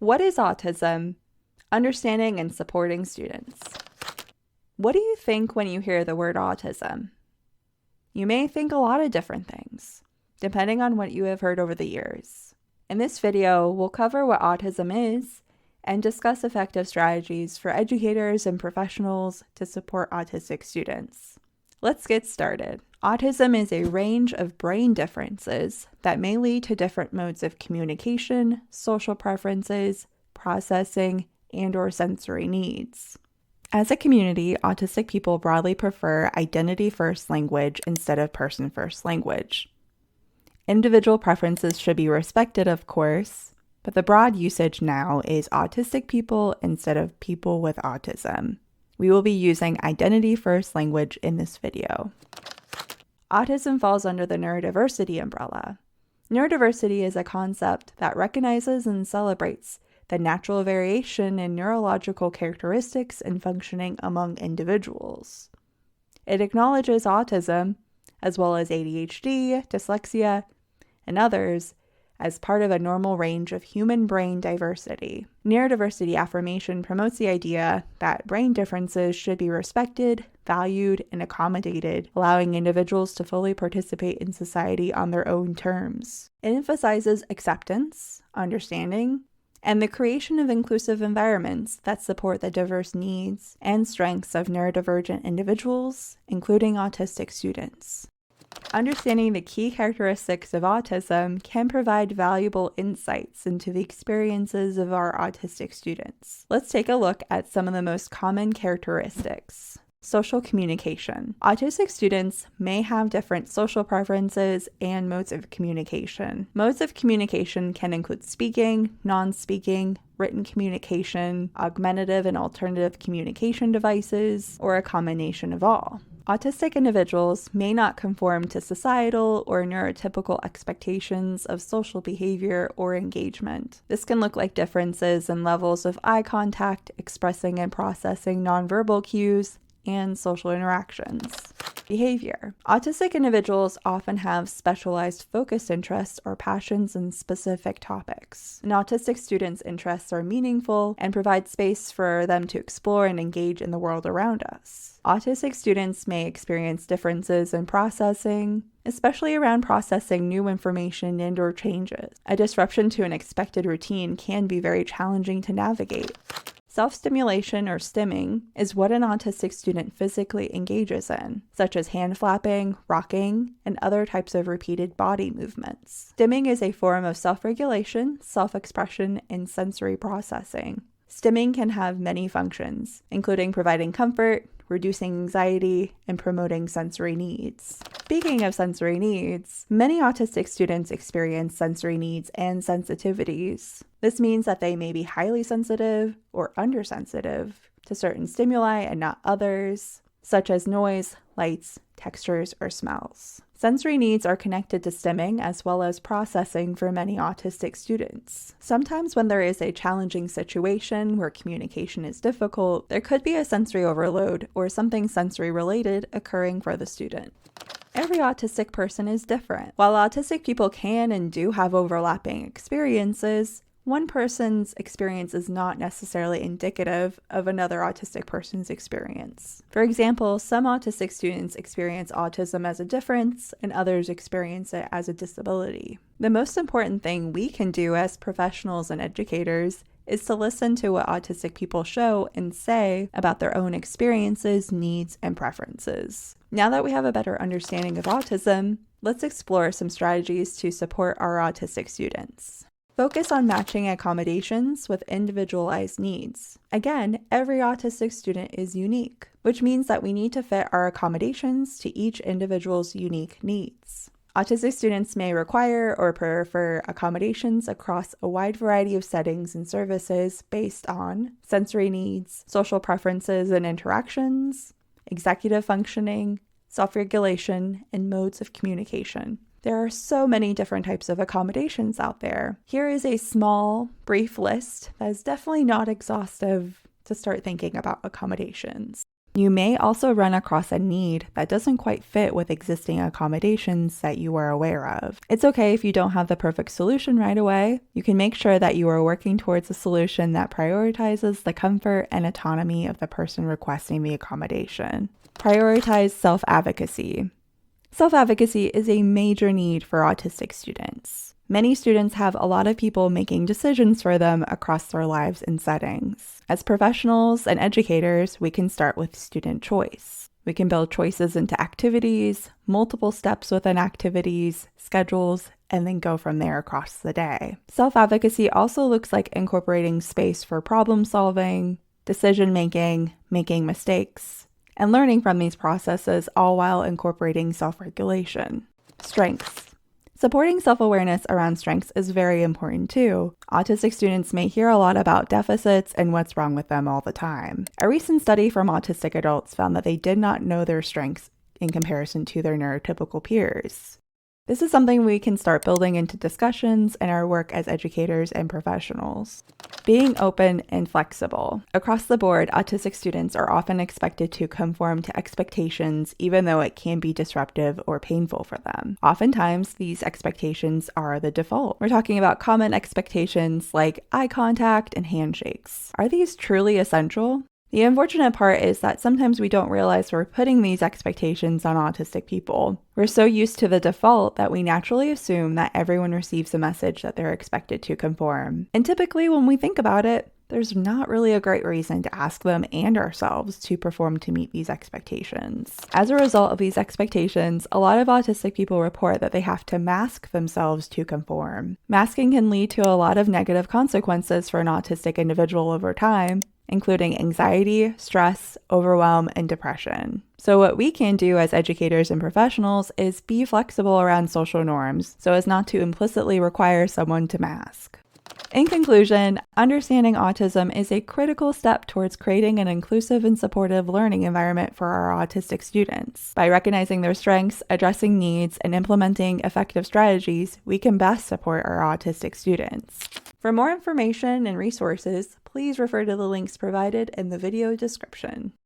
What is autism? Understanding and supporting students. What do you think when you hear the word autism? You may think a lot of different things, depending on what you have heard over the years. In this video, we'll cover what autism is and discuss effective strategies for educators and professionals to support autistic students. Let's get started. Autism is a range of brain differences that may lead to different modes of communication, social preferences, processing, and/or sensory needs. As a community, autistic people broadly prefer identity-first language instead of person-first language. Individual preferences should be respected, of course, but the broad usage now is autistic people instead of people with autism. We will be using identity-first language in this video. Autism falls under the neurodiversity umbrella. Neurodiversity is a concept that recognizes and celebrates the natural variation in neurological characteristics and functioning among individuals. It acknowledges autism, as well as ADHD, dyslexia, and others, as part of a normal range of human brain diversity. Neurodiversity affirmation promotes the idea that brain differences should be respected, valued, and accommodated, allowing individuals to fully participate in society on their own terms. It emphasizes acceptance, understanding, and the creation of inclusive environments that support the diverse needs and strengths of neurodivergent individuals, including autistic students. Understanding the key characteristics of autism can provide valuable insights into the experiences of our autistic students. Let's take a look at some of the most common characteristics. Social communication. Autistic students may have different social preferences and modes of communication. Modes of communication can include speaking, non-speaking, written communication, augmentative and alternative communication devices, or a combination of all. Autistic individuals may not conform to societal or neurotypical expectations of social behavior or engagement. This can look like differences in levels of eye contact, expressing and processing nonverbal cues, and social interactions. Behavior. Autistic individuals often have specialized focused interests or passions in specific topics. An autistic student's interests are meaningful and provide space for them to explore and engage in the world around us. Autistic students may experience differences in processing, especially around processing new information and/or changes. A disruption to an expected routine can be very challenging to navigate. Self-stimulation, or stimming, is what an autistic student physically engages in, such as hand flapping, rocking, and other types of repeated body movements. Stimming is a form of self-regulation, self-expression, and sensory processing. Stimming can have many functions, including providing comfort, reducing anxiety, and promoting sensory needs. Speaking of sensory needs, many autistic students experience sensory needs and sensitivities. This means that they may be highly sensitive or undersensitive to certain stimuli and not others, such as noise, lights, textures, or smells. Sensory needs are connected to stimming as well as processing for many autistic students. Sometimes when there is a challenging situation where communication is difficult, there could be a sensory overload or something sensory related occurring for the student. Every autistic person is different. While autistic people can and do have overlapping experiences, one person's experience is not necessarily indicative of another autistic person's experience. For example, some autistic students experience autism as a difference, and others experience it as a disability. The most important thing we can do as professionals and educators is to listen to what autistic people show and say about their own experiences, needs, and preferences. Now that we have a better understanding of autism, let's explore some strategies to support our autistic students. Focus on matching accommodations with individualized needs. Again, every autistic student is unique, which means that we need to fit our accommodations to each individual's unique needs. Autistic students may require or prefer accommodations across a wide variety of settings and services based on sensory needs, social preferences and interactions, executive functioning, self-regulation, and modes of communication. There are so many different types of accommodations out there. Here is a small, brief list that is definitely not exhaustive to start thinking about accommodations. You may also run across a need that doesn't quite fit with existing accommodations that you are aware of. It's okay if you don't have the perfect solution right away. You can make sure that you are working towards a solution that prioritizes the comfort and autonomy of the person requesting the accommodation. Prioritize self-advocacy. Self-advocacy is a major need for autistic students. Many students have a lot of people making decisions for them across their lives and settings. As professionals and educators, we can start with student choice. We can build choices into activities, multiple steps within activities, schedules, and then go from there across the day. Self-advocacy also looks like incorporating space for problem solving, decision-making, making mistakes, and learning from these processes, all while incorporating self-regulation. Strengths. Supporting self-awareness around strengths is very important too. Autistic students may hear a lot about deficits and what's wrong with them all the time. A recent study from autistic adults found that they did not know their strengths in comparison to their neurotypical peers. This is something we can start building into discussions in our work as educators and professionals. Being open and flexible. Across the board, autistic students are often expected to conform to expectations, even though it can be disruptive or painful for them. Oftentimes, these expectations are the default. We're talking about common expectations like eye contact and handshakes. Are these truly essential? The unfortunate part is that sometimes we don't realize we're putting these expectations on autistic people. We're so used to the default that we naturally assume that everyone receives a message that they're expected to conform. And typically, when we think about it, there's not really a great reason to ask them and ourselves to perform to meet these expectations. As a result of these expectations, a lot of autistic people report that they have to mask themselves to conform. Masking can lead to a lot of negative consequences for an autistic individual over time, including anxiety, stress, overwhelm, and depression. So what we can do as educators and professionals is be flexible around social norms so as not to implicitly require someone to mask. In conclusion, understanding autism is a critical step towards creating an inclusive and supportive learning environment for our autistic students. By recognizing their strengths, addressing needs, and implementing effective strategies, we can best support our autistic students. For more information and resources, please refer to the links provided in the video description.